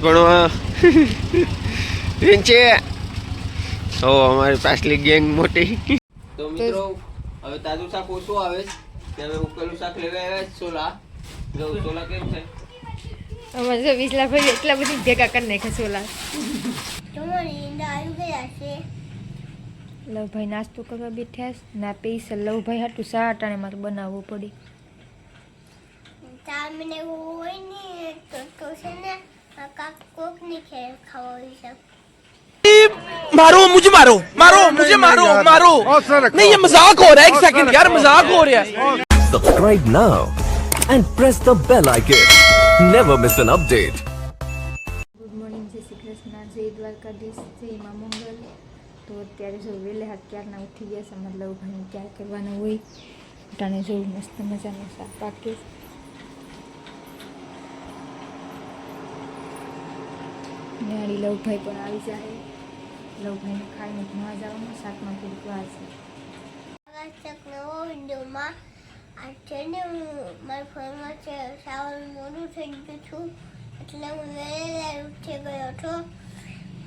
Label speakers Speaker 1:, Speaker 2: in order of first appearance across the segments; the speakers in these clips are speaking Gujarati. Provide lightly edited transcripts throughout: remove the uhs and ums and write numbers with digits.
Speaker 1: ભણવા છે તો અમારી પાછલી ગેંગ મોટી. તો મિત્રો હવે તાજું શાક ઓછું આવે છે, હવે ઉકેલું શાક લેવા આવ્યા છે. સોલા જો સોલા કેમ છે
Speaker 2: અમારે જો વિસલા ભાઈ એટલા બધી ભેગા કરી નાખે સોલા. લવભાઈ નાસ્તો કરવા બેઠ્યા છે. ના પૈસા લવભાઈ હાટું સાટાણે મારે બનાવવું પડી.
Speaker 3: मारो मुझे मारो मारो मुझे मारो मारो नहीं ये मजाक हो रहा है एक सेकंड यार मजाक हो रहा है
Speaker 4: Subscribe now and press the bell icon. Never miss an update.
Speaker 2: Good morning, જય શ્રી કૃષ્ણ, જય દ્વારકાધીશ, જય મા મંગલ. તો અત્યારે જો વહેલા હાથ ક્યારના ઉઠી ગયા છે. મતલબ ભાઈ ક્યાં કરવાનું હોય ટાણે જોવું મસ્ત મજાનું શાક પાકે. ન્યાળી લવભાઈ પણ આવી જાય. લવભાઈને ખાઈને ભણવા જવાનું, શાકમાં થોડીક વાર છે.
Speaker 5: નવો વિડીયોમાં આ છે ને મારા ફોનમાં છે સાવન મોડું થઈ ગયું છું એટલે હું વહેલા ઉઠી ગયો હતો.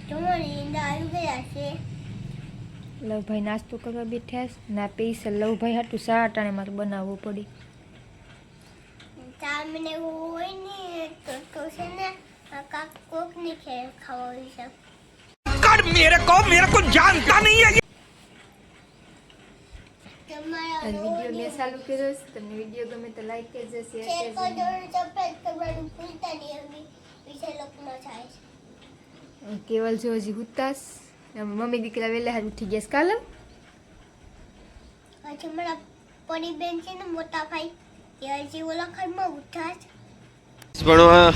Speaker 5: તમારી ઈંડા આવી ગયા છે.
Speaker 2: લવભાઈ નાસ્તો કરવા બેઠ્યા છે. ના પૈસા લવભાઈ હાટું સાટાણે મારે બનાવવું પડી.
Speaker 5: ચામને એવું હોય ને તો છે ને કોકની ખેર ખાવા છે.
Speaker 3: कर मेरे को जानता नहीं है
Speaker 5: તમારા
Speaker 2: વિડીયો મેં ચાલુ કર્યો છે. તમને વિડીયો ગમે તો લાઈક કરજો, શેર
Speaker 5: શેર
Speaker 2: કરજો.
Speaker 5: કરજો, સબસ્ક્રાઇબ કરવાનું ભૂલતા નહીં. અમે વિશે લોકોમાં થાય છે.
Speaker 2: કેવલ જો હજી હુતાસ. મમ્મી દીકરા વહેલા હાથ ઉઠી ગયા છે. કાલે
Speaker 5: હજી મારા પરી બેન છે ને મોટા ભાઈ એ હજી ઓલા ઘરમાં ઉઠા છે.
Speaker 1: ભણવા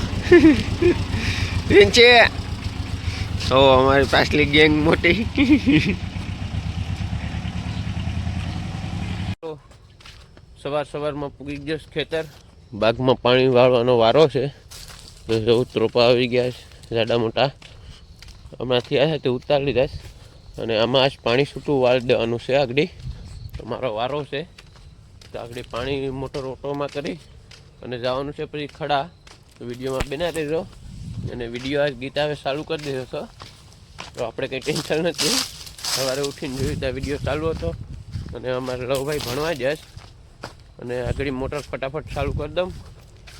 Speaker 1: છે તો અમારી પાછલી ગેંગ મોટી. સવારમાં પૂગી ગયો છે ખેતર. બાગમાં પાણી વાળવાનો વારો છે. તો ત્રોપા આવી ગયા છે જાડા મોટા. હમણાંથી આવ્યા તે ઉતારી લીધા છે અને આમાં આજ પાણી છૂટું વાળી દેવાનું છે. આગળ તમારો વારો છે તો આગળ પાણી મોટર ઓટોમાં કરી અને જવાનું છે પછી ખડા. વિડીયોમાં બના દેજો અને વિડીયો આજ ગીત આવે ચાલુ કરી દેજો છો તો આપણે કંઈ ટેન્શન નથી. સવારે ઉઠીને જોયું ત્યાં વિડીયો ચાલુ હતો અને અમારે લવભાઈ ભણવા જાય છે અને આગળ મોટર ફટાફટ ચાલુ કરી દઉં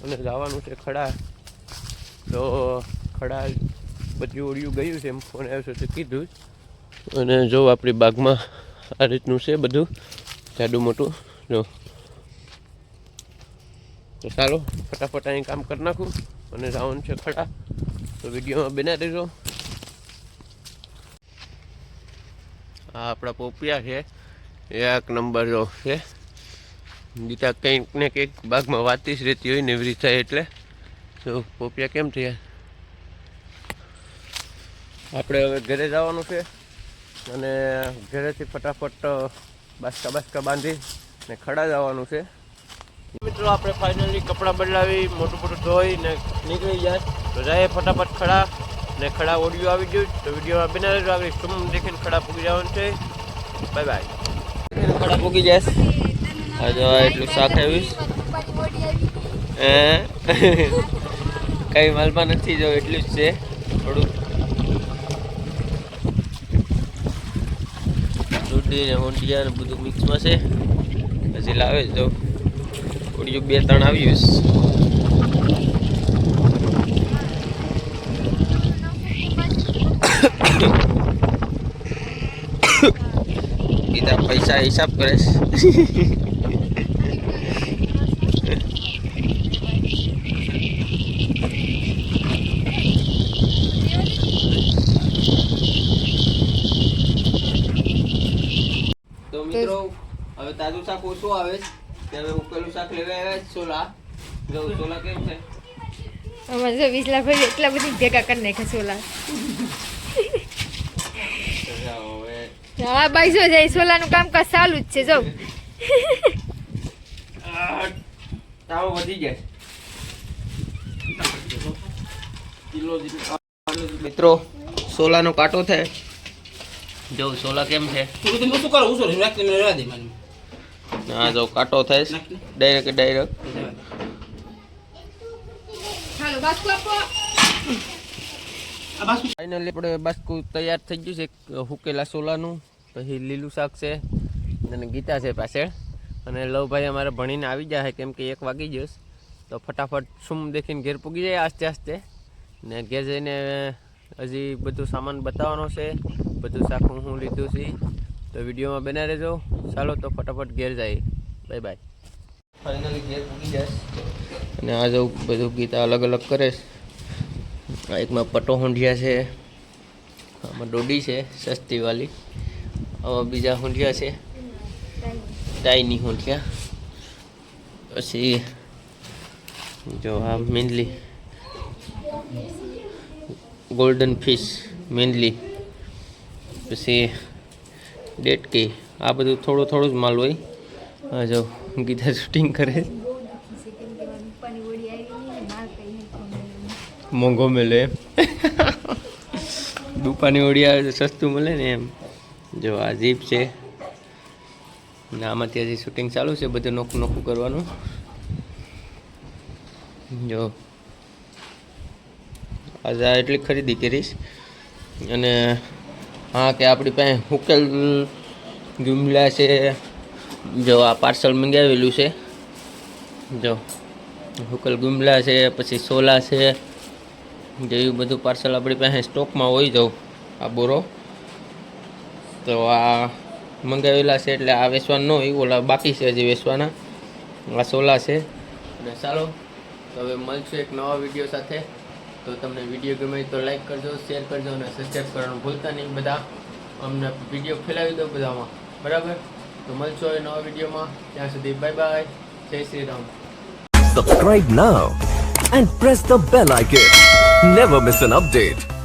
Speaker 1: અને જવાનું છે ખડા. તો ખડા બધું ઓળિયું ગયું છે એમ ફોન આવ્યો છે તો કીધું. અને જો આપણી બાગમાં આ રીતનું છે બધું જાડું મોટું. જો તો ચાલો ફટાફટ અહીં કામ કરી નાખું અને જવાનું છે ખડા. તો વિડીયોમાં બના દેજો. આ આપણા પોપિયા છે એક નંબર જો છે. ગીતા કંઈક ને કંઈક બાગમાં વાતી જ રહેતી હોય ને એવી રીતે એટલે તો પોપિયા કેમ થયા. આપણે હવે ઘરે જવાનું છે અને ઘરેથી ફટાફટ બાસકા બાંધી ને ખડા જવાનું છે. મિત્રો આપણે ફાઇનલી કપડાં બદલાવી મોટું ધોઈ ને નીકળી જાય તો જાય ફટાફટ ખડા. ને ખડા ઓડિયો આવી ગયું તો વિડીયોમાં બના રહેજો. આગળ સુમ દેખીને ખડા પૂગી જવાનું છે. Bye bye. ખડા પૂગી જાય. હા જો એટલું શાક આવીશ કઈ માલમાં નથી. જો એટલું જ છે થોડું દૂધી ને ઊંડિયા ને બધું મિક્સમાં છે. હજી લાવે જ જો ઓડિયું 2-3 આવ્યું. કીધા પૈસા હિસાબ કરે છે. તો મિત્રો હવે તાજું શાક ઓછું આવે છે, હવે ઉકેલું શાક લેવા આવ્યા છે. સોલા જો સોલા કેમ છે
Speaker 2: અમારે જો વિસલા ભાઈ એટલા બધી ભેગા કરી નાખે સોલા. હા બાઈ જો જાય સોલાનું કામકાજ ચાલુ જ છે. જો
Speaker 1: તાવ વધી જાય. મિત્રો સોલાનો કાંટો થાય. જો સોલા કેમ છે હા જો કાંટો થાય ડાયરેક્ટ
Speaker 2: હાલો બાસ્કો આપો.
Speaker 1: ફાઇનલી આપણે બાસ્કુ તૈયાર થઈ ગયું છે. એક હુકેલા સોલાનું, પછી લીલું શાક છે અને ગીતા છે પાછળ. અને લવભાઈ અમારે ભણીને આવી જાય કેમ કે 1 વાગી જશે. તો ફટાફટ સુમ દેખીને ઘેર પૂગી જાય આસ્તે આસ્તે. ને ઘેર જઈને હજી બધું સામાન બતાવવાનો છે, બધું શાક હું લીધું છે. તો વિડીયોમાં બના રહેજો. ચાલો તો ફટાફટ ઘેર જાય. Bye bye. ફાઇનલી ઘેર પૂગી જશે અને આ જો બધું ગીતા અલગ અલગ કરે છે. એકમાં પટો હુંઢિયા છે, આમાં ડોડી છે સસ્તીવાળી, આમાં બીજા હુંઢિયા છે ટાઈની હુંઢિયા. પછી જો આ મેનલી ગોલ્ડન ફિશ મેનલી, પછી ડેટકી. આ બધું થોડું થોડું જ માલ હોય. આ જો ગીતા શૂટિંગ કરે, મોંઘો મળે એમ. દુપાની ઓળી આવે તો સસ્તું મળે ને એમ. જો આ જીપ છે ને આમાંથી હજી શૂટિંગ ચાલુ છે, બધું નોખું નોખું કરવાનું. જો આજે આ એટલી ખરીદી કરીશ. અને હા કે આપણી પાસે હુકેલ ગુમલા છે. જો આ પાર્સલ મંગાવેલું છે. જો હુકેલ ગુમલા છે, પછી સોલા છે, જેવું બધું પાર્સલ આપણી પાસે સ્ટોકમાં હોય. જાઉં આ બોરો તો આ મંગાવેલા છે, એટલે આ વેચવાનું ન હોય, ઓલા બાકી છે હજી વેચવાના. આ સોલા છે. અને ચાલો તો હવે મળશું એક નવા વિડીયો સાથે. તો તમને વિડીયો ગમે તો લાઈક કરજો, શેર કરજો અને સબસ્ક્રાઈબ કરવાનું ભૂલતા નહીં. બધા અમને વિડીયો ફેલાવી દો બધામાં, બરાબર? તો મળશું હવે નવા વિડીયોમાં. ત્યાં સુધી બાય બાય. જય Shri Ram.
Speaker 4: Subscribe now and press the bell icon. Never miss an update.